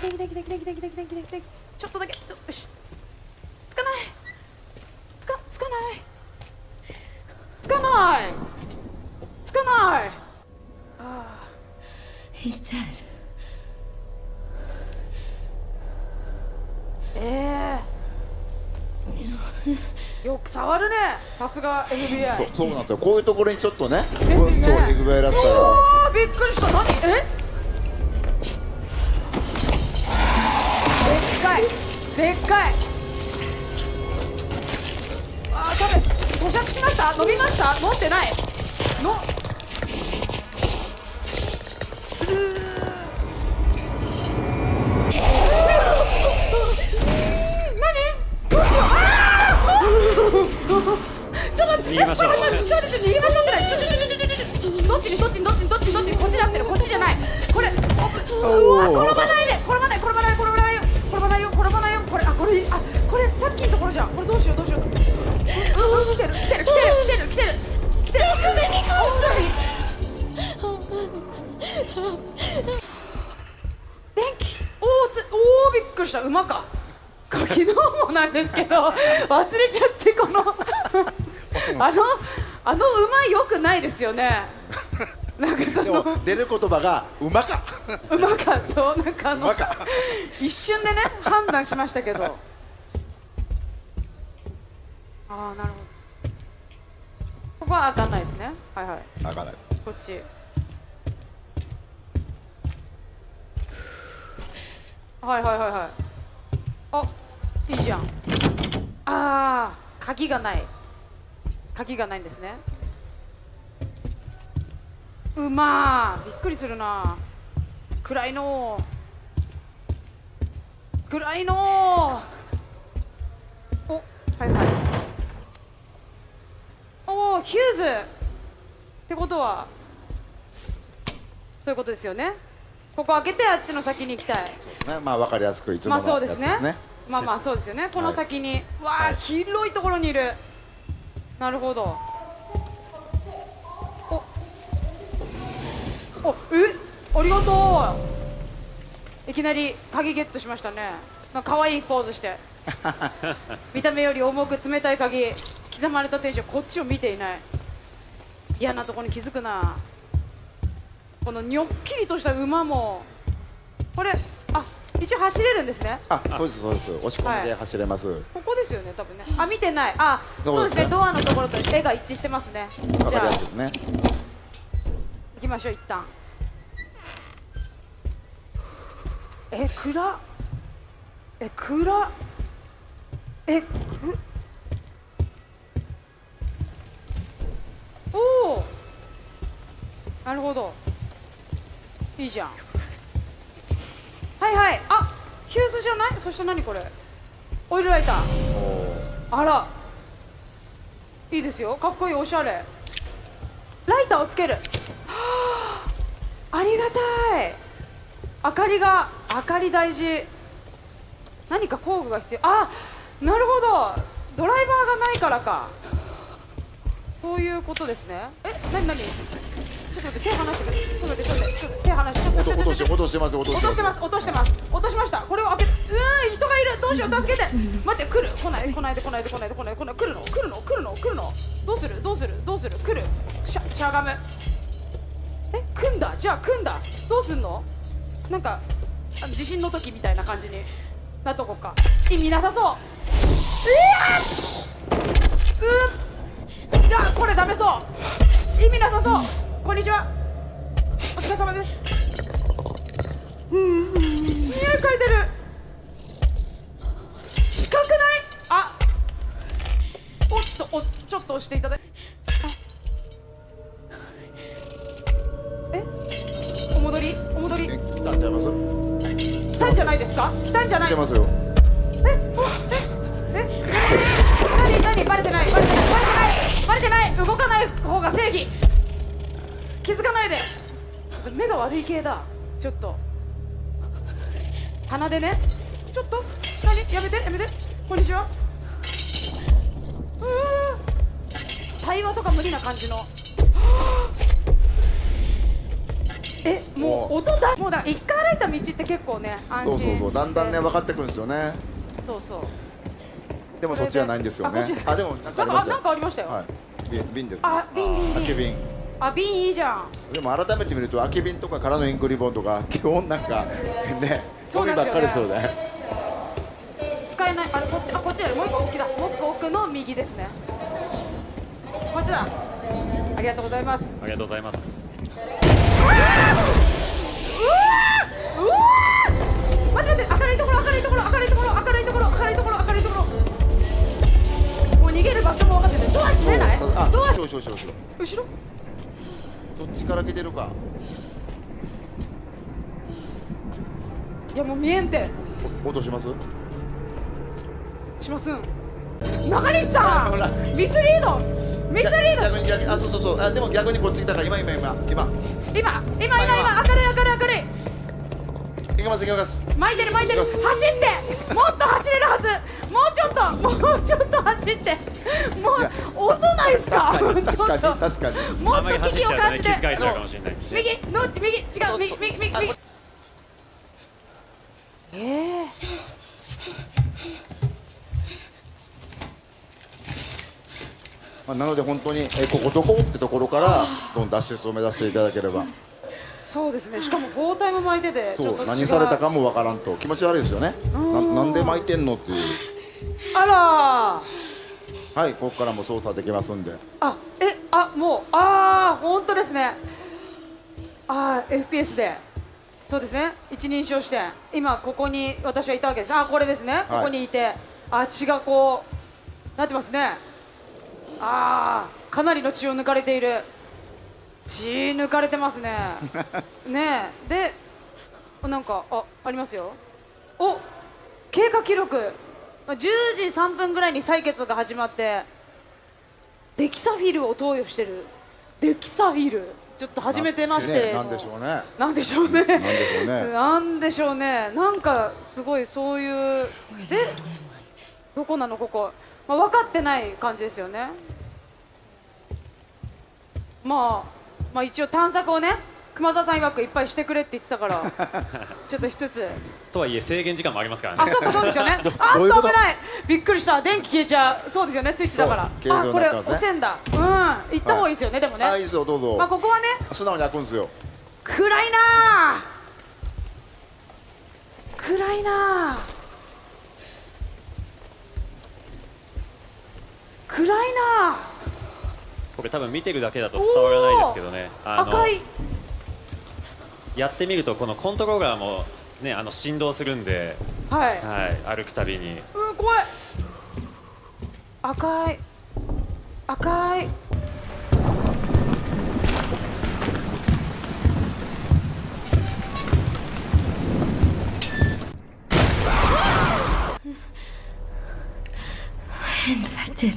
ちょっとだけ。よし。つかない。つかない。つかない。つかない。He's dead. よく触るね。さすが FBI。そうなんですよ。こういうところにちょっとね、そうね FBI らしさが。びっくりした。何？でっかい。多分咀嚼しました？飲みました？飲んでないの。ちょっと待って、逃げましょう。ちょっと逃げましょうってない。どっちにこっちで合ってる。こっちじゃない。これ、うわ、転ばないよ。これさっきのところじゃん。これどうしよう。来てる。電気。おー、びっくりした。馬か。昨日もなんですけど忘れちゃってこのあの馬良くないですよね。なんかそでもの出る言葉が馬かそうなんか馬か一瞬でね判断しましたけど。ああなるほど。ここは開かないですね。はい。開かないです。こっち。はい。あ、いいじゃん。鍵がないんですね。馬びっくりするな。暗いのお、はい。おー、ヒューズってことはそういうことですよね。ここ開けてあっちの先に行きたい。そうね、まあ分かりやすくいつものそうでやつですすね。ね。まあそうですよね。この先に、わあ、はい、広いところにいる。なるほど。ありがとう。いきなり鍵ゲットしましたね。なんか可愛いポーズして見た目より重く冷たい鍵、刻まれたテンション、こっちを見ていない。嫌なところに気づくな。このにょっきりとした馬もこれ、一応走れるんですね。そうです。押し込みで走れます。ここですよね、多分ね。見てない。そうですね。ドアのところと絵が一致してますね。分かりやすいですね。行きましょう、一旦。暗っ。おお、なるほど。いいじゃん。はい。ヒューズじゃない？そして何これ？オイルライター。あら、いいですよ。かっこいい、おしゃれ。ライターをつける。ありがたい。明かり大事。何か工具が必要。なるほど。ドライバーがないからか。そういうことですね。何？ちょっと待って、手離してくれ。ちょっと待って、手離して。落としてます。落としました。これを開けて、人がいる。どうしよう、助けて。待って、来る。来ない。来るの。どうする。来る。しゃがむ。組んだ。どうすんの？なんか地震の時みたいな感じになっとこっか。意味なさそう。これダメそう。意味なさそう。こんにちは。お疲れ様です。匂い嗅いでる。近くない？ちょっと押していただいて。お戻り。来たんちゃいます？来たんじゃないですか？来たんじゃない？来てますよ。何？バレてない。動かない方が正義。気づかないで。目が悪い系だ。ちょっと鼻でね。ちょっとやめて。こんにちは。対話とか無理な感じの。もう音だ、もうだ、一回歩いた道って結構ね、安心。そうそうそう、だんだんね分かってくるんですよね。そうそう。でもそっちじゃないんですよね。あ、でもなんかありましたよ。なんかありましたよ。はい。瓶ですね。あ、瓶。空き瓶。あ、瓶いいじゃん。でも改めて見ると空き瓶とかからのインクリボンとか基本なんかね、ゴミばっかりですよね。使えない。あれこっち、こっちだ。もう一個奥だ。もう一個奥の右ですね。こっちだ。ありがとうございます。ありがとうございます。うわー、待って、明るいところ。もう逃げる場所も分かってて、ドア閉めない？ドア後ろ。後ろ？どっちから来てるか。いやもう見えんて。音します？しますん。中西さん、ミスリード。逆にそう。でも逆にこっち来たから今。明るい。行きます。巻いてる。走って。もっと走れるはず。もうちょっと走って。もう遅ないですか？確かに。もっと危機を感じて。気づかれちゃうかもしれない。右。なので本当にここどこってところからどんどん脱出を目指していただければ。そうですね。しかも包帯も巻いてて、ちょっと違う。何されたかもわからんと気持ち悪いですよね。なんで巻いてんのっていう。あら。はい、ここからも操作できますんで。もう本当ですね。FPS で。そうですね。一人称視点。今ここに私はいたわけです。これですね。ここにいて、血がこうなってますね。かなりの血を抜かれている。血抜かれてますね。ねえ、で、なんかありますよ。経過記録。10時3分ぐらいに採血が始まって、デキサフィルを投与してる。デキサフィル。ちょっと初めてまして。なんでしょうね。なんかすごいそういう。どこなのここ。分かってない感じですよね。一応探索をね、熊澤さん曰くいっぱいしてくれって言ってたからちょっとしつつ。とはいえ制限時間もありますからね。そうですよね。危ない。びっくりした。電気消えちゃう。そうですよね、スイッチだから。これ押せんだ。行った方がいいですよね。でもね、いいですよ、どうぞ。ここはね、素直に開くんですよ。暗いな。これ多分見てるだけだと伝わらないですけどね。赤い。やってみるとこのコントローラーもね、振動するんで、歩くたびに。怖い。赤い。Infected.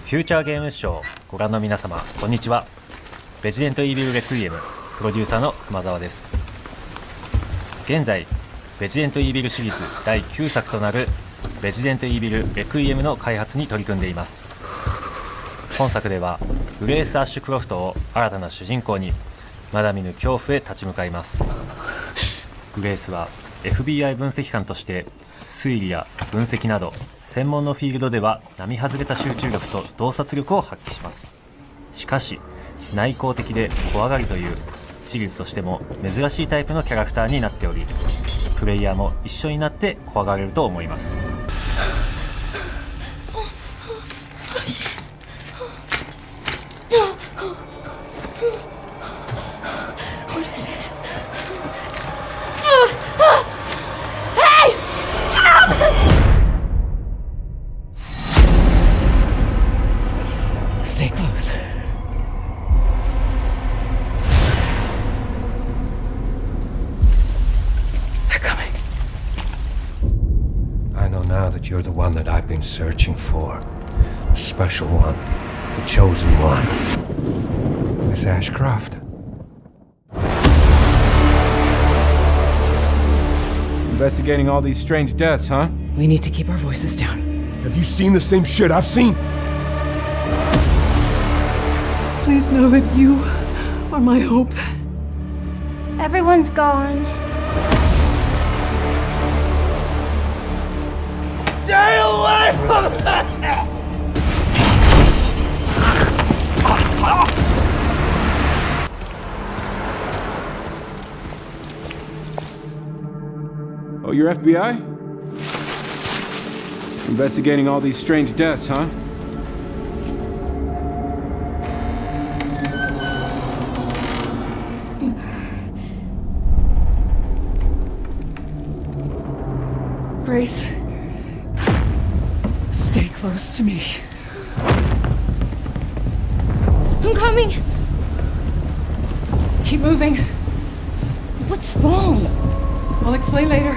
フューチャーゲームショーご覧の皆様、こんにちは。レジデントイービルレクイエムプロデューサーの熊澤です。現在レジデントイービルシリーズ第9作となるレジデントイービルレクイエムの開発に取り組んでいます。本作ではグレース・アッシュクロフトを新たな主人公にまだ見ぬ恐怖へ立ち向かいます。グレースは FBI 分析官として推理や分析など専門のフィールドでは並外れた集中力と洞察力を発揮します。しかし内向的で怖がりというシリーズとしても珍しいタイプのキャラクターになっており、プレイヤーも一緒になって怖がれると思います。Stay close. They're coming. I know now that you're the one that I've been searching for. A special one. The chosen one. Miss Ashcroft. Investigating all these strange deaths, huh? We need to keep our voices down. Have you seen the same shit I've seen? Please know that you are my hope. Everyone's gone. Stay away from that! Oh, you're FBI? Investigating all these strange deaths, huh? Grace, stay close to me. I'm coming. Keep moving. What's wrong? I'll explain later.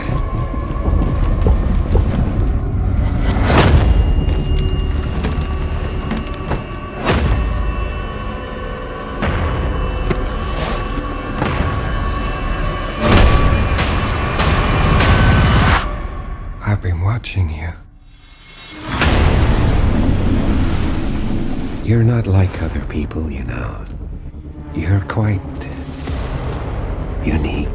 I've been watching you. You're not like other people, you know. You're quite unique.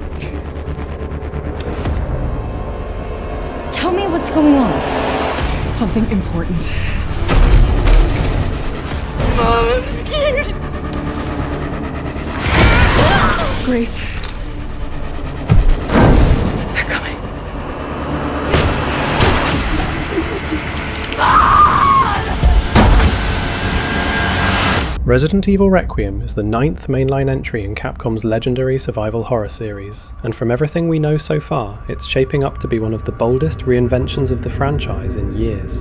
Tell me what's going on. Something important. Mom, I'm scared. Grace. They're coming. Resident Evil Requiem is the 9th mainline entry in Capcom's legendary survival horror series, and from everything we know so far, it's shaping up to be one of the boldest reinventions of the franchise in years.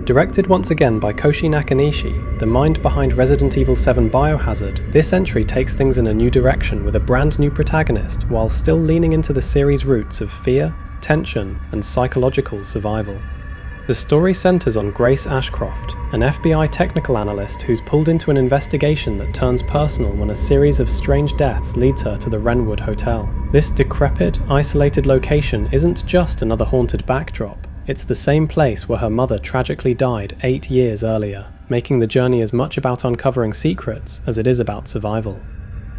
Directed once again by Koshi Nakanishi, the mind behind Resident Evil 7 Biohazard, this entry takes things in a new direction with a brand new protagonist while still leaning into the series' roots of fear, tension, and psychological survival. The story centres on Grace Ashcroft, an FBI technical analyst who's pulled into an investigation that turns personal when a series of strange deaths leads her to the Wrenwood Hotel. This decrepit, isolated location isn't just another haunted backdrop, it's the same place where her mother tragically died 8 years earlier, making the journey as much about uncovering secrets as it is about survival.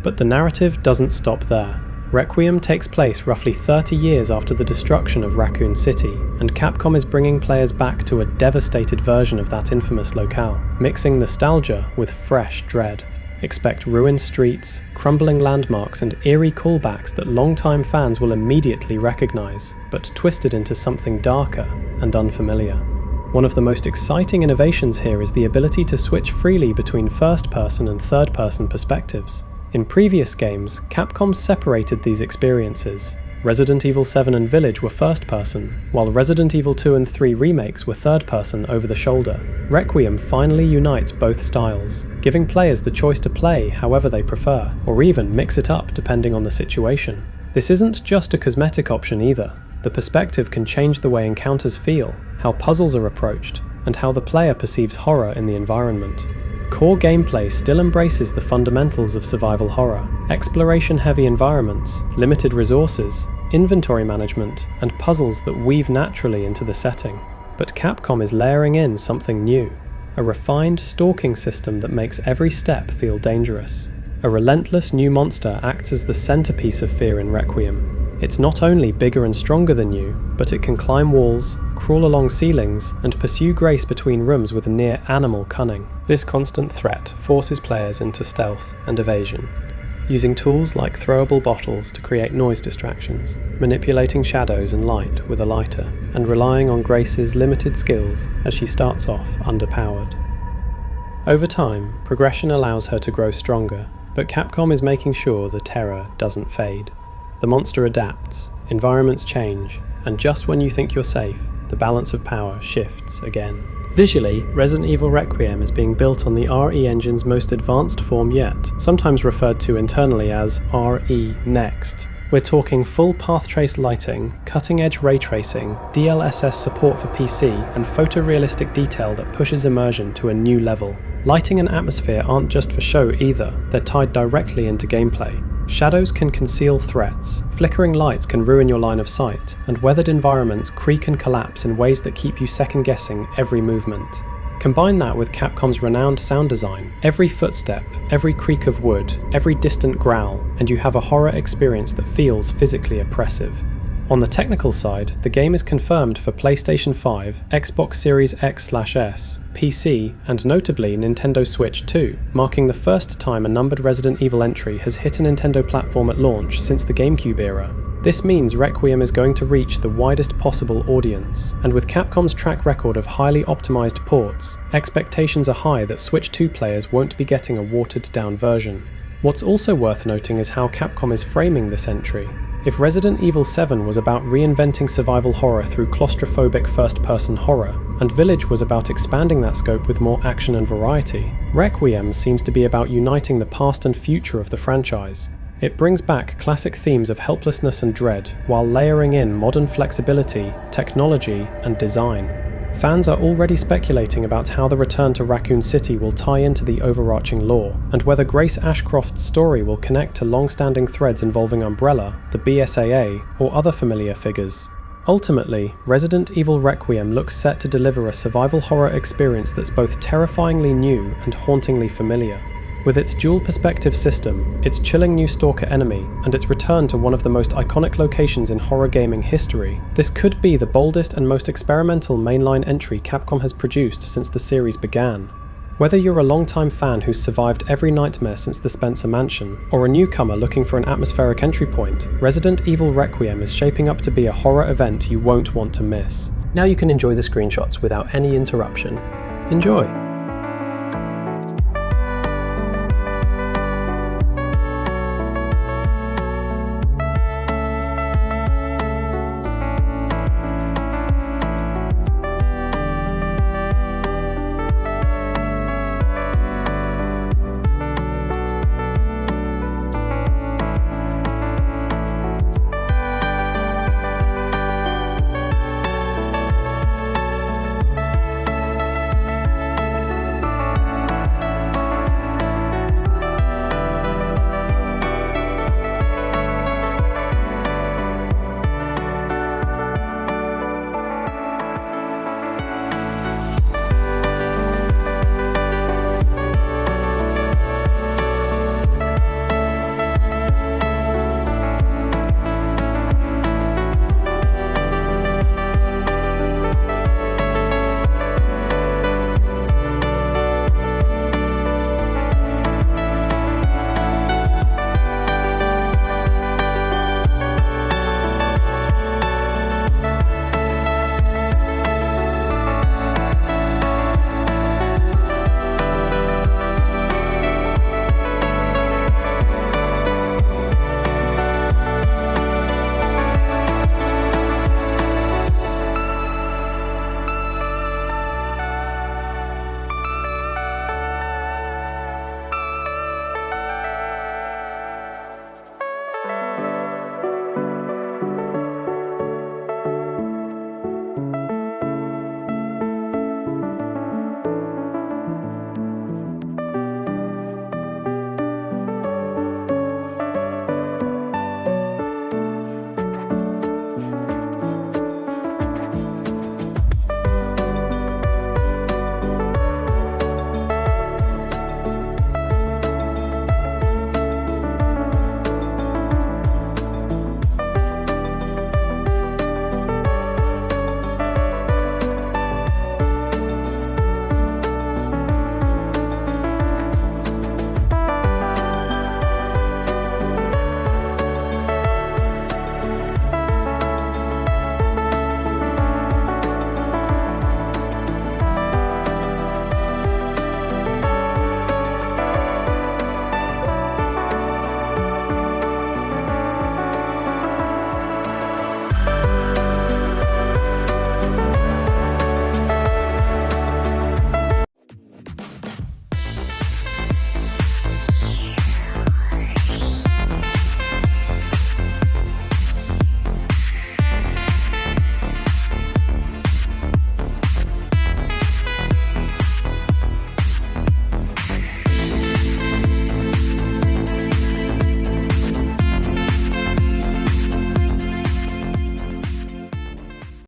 But the narrative doesn't stop there. Requiem takes place roughly 30 years after the destruction of Raccoon City, and Capcom is bringing players back to a devastated version of that infamous locale, mixing nostalgia with fresh dread. Expect ruined streets, crumbling landmarks, and eerie callbacks that longtime fans will immediately recognize, but twisted into something darker and unfamiliar. One of the most exciting innovations here is the ability to switch freely between first-person and third-person perspectives. In previous games, Capcom separated these experiences. Resident Evil 7 and Village were first-person, while Resident Evil 2 and 3 remakes were third-person over the shoulder. Requiem finally unites both styles, giving players the choice to play however they prefer, or even mix it up depending on the situation. This isn't just a cosmetic option either. The perspective can change the way encounters feel, how puzzles are approached, and how the player perceives horror in the environment. Core gameplay still embraces the fundamentals of survival horror: exploration-heavy environments, limited resources, inventory management, and puzzles that weave naturally into the setting. But Capcom is layering in something new, a refined stalking system that makes every step feel dangerous. A relentless new monster acts as the centerpiece of fear in Requiem. It's not only bigger and stronger than you, but it can climb walls, crawl along ceilings, and pursue Grace between rooms with near animal cunning. This constant threat forces players into stealth and evasion, using tools like throwable bottles to create noise distractions, manipulating shadows and light with a lighter, and relying on Grace's limited skills as she starts off underpowered. Over time, progression allows her to grow stronger, but Capcom is making sure the terror doesn't fade. The monster adapts, environments change, and just when you think you're safe, the balance of power shifts again. Visually, Resident Evil Requiem is being built on the RE engine's most advanced form yet, sometimes referred to internally as RE Next. We're talking full path trace lighting, cutting-edge ray tracing, DLSS support for PC, and photorealistic detail that pushes immersion to a new level. Lighting and atmosphere aren't just for show either, they're tied directly into gameplay. Shadows can conceal threats, flickering lights can ruin your line of sight, and weathered environments creak and collapse in ways that keep you second-guessing every movement. Combine that with Capcom's renowned sound design, every footstep, every creak of wood, every distant growl, and you have a horror experience that feels physically oppressive. On the technical side, the game is confirmed for PlayStation 5, Xbox Series X/S, PC, and notably Nintendo Switch 2, marking the first time a numbered Resident Evil entry has hit a Nintendo platform at launch since the GameCube era. This means Requiem is going to reach the widest possible audience, and with Capcom's track record of highly optimized ports, expectations are high that Switch 2 players won't be getting a watered-down version. What's also worth noting is how Capcom is framing this entry. If Resident Evil 7 was about reinventing survival horror through claustrophobic first-person horror, and Village was about expanding that scope with more action and variety, Requiem seems to be about uniting the past and future of the franchise. It brings back classic themes of helplessness and dread, while layering in modern flexibility, technology, and design. Fans are already speculating about how the return to Raccoon City will tie into the overarching lore, and whether Grace Ashcroft's story will connect to long-standing threads involving Umbrella, the BSAA, or other familiar figures. Ultimately, Resident Evil Requiem looks set to deliver a survival horror experience that's both terrifyingly new and hauntingly familiar. With its dual perspective system, its chilling new stalker enemy, and its return to one of the most iconic locations in horror gaming history, this could be the boldest and most experimental mainline entry Capcom has produced since the series began. Whether you're a long-time fan who's survived every nightmare since the Spencer Mansion, or a newcomer looking for an atmospheric entry point, Resident Evil Requiem is shaping up to be a horror event you won't want to miss. Now you can enjoy the screenshots without any interruption. Enjoy!